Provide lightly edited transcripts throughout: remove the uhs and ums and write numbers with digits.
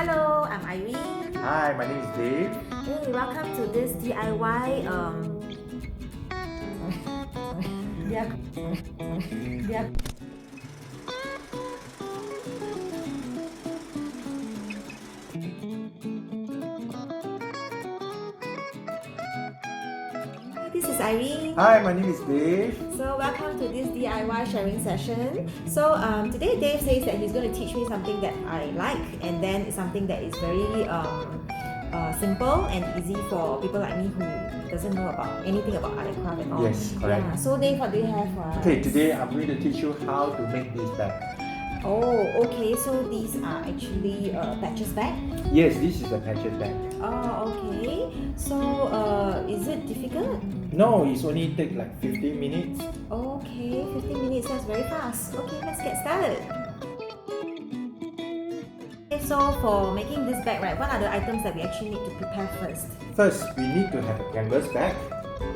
Hello, I'm Irene. Hi, my name is Dave. Hey, welcome to this DIY yeah. This is Irene. Hi, my name is Dave. So welcome to this DIY sharing session. So today Dave says that he's going to teach me something that I like, and then it's something that is very simple and easy for people like me who doesn't know about anything about art and craft and all. Yes, correct. Yeah. So Dave, what do you have for us? Okay, today I'm going to teach you how to make this bag. Oh, okay. So these are actually patches bag. Yes, this is a patched bag. Oh, okay. So is it difficult? No, it's only take like 15 minutes. Okay, 15 minutes. That's very fast. Okay, let's get started. Okay, so for making this bag, right, what are the items that we actually need to prepare first? First, we need to have a canvas bag.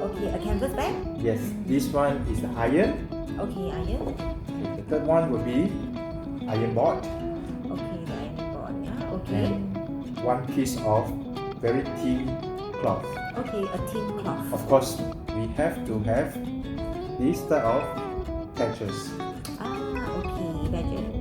Okay, a canvas bag. Yes, this one is the iron. Okay, iron. Okay, the third one will be iron board. Okay, the iron board. Yeah. Okay. And one piece of very thin cloth. Okay, a tin cloth. Of course, we have to have this type of patches. Okay, badges.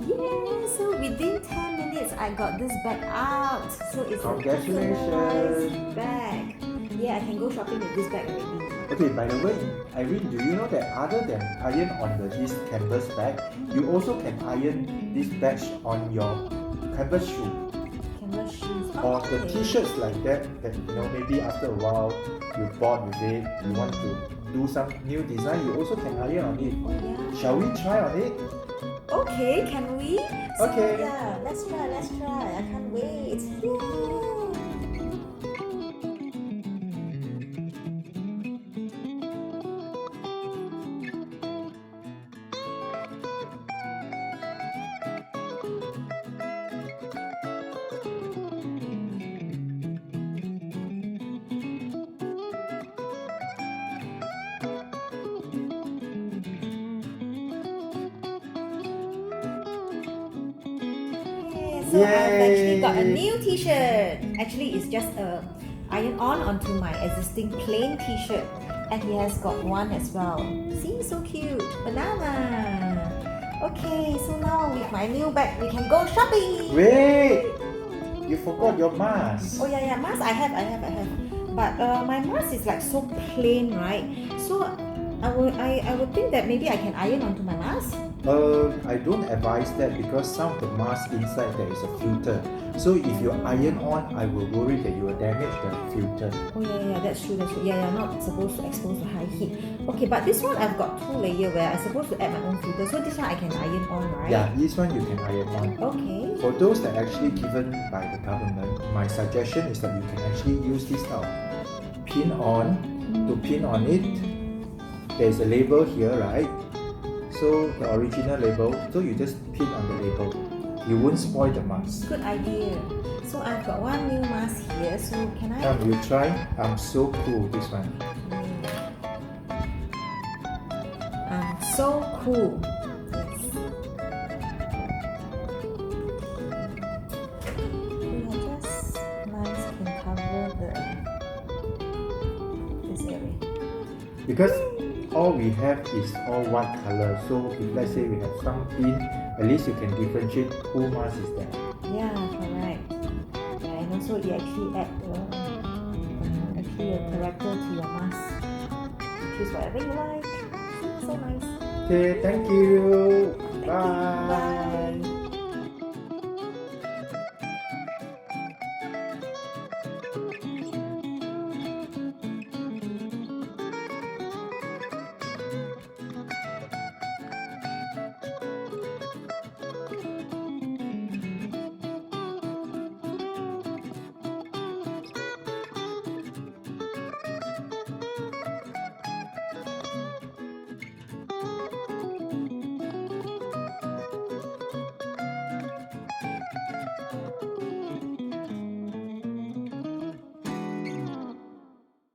Yeah, so within 10 minutes I got this bag out. So it's a Congratulations. nice bag. Yeah, I can go shopping with this bag already. Okay, by the way, Irene, do you know that other than iron on this canvas bag, you also can iron this badge on your canvas shoe Canvas shoes. or the Okay. t-shirts like that maybe after a while you bought with it, you want to do some new design, you also can iron on it. Oh yeah. Shall we try on it? Okay, can we? So, Okay. yeah, let's try. I can't wait. Yay! So I've actually got a new t-shirt. Actually, it's just a iron on onto my existing plain t-shirt, and he has got one as well. See, so cute, banana. Okay, so now with my new bag, we can go shopping. Wait! You forgot your mask. Oh yeah, mask. I have. But my mask is like so plain, right? So I would think that maybe I can iron onto my mask. I don't advise that because some of the masks inside there is a filter. So if you iron on, I will worry that you will damage the filter. Oh yeah, that's true. Yeah, not supposed to expose to high heat. Okay, but this one I've got 2 layers where I'm supposed to add my own filter. So this one I can iron on, right? Yeah, this one you can iron on. Okay. For those that are actually given by the government, my suggestion is that you can actually use this type of pin on to pin on it. There's a label here, right? So the original label, so you just pin on the label. You won't spoil the mask. Good idea. So I've got one new mask here. So can I? You try. I'm so cool this one. I'm so cool. Yes. We are just nice can cover this area. Because all we have is all one color. So if let's say we have some pin, at least you can differentiate who mask is that. Yeah, correct. Yeah, and also it actually add actually a character to your mask. Choose whatever you like. So nice. Okay, thank you. Thank you. Bye. Bye.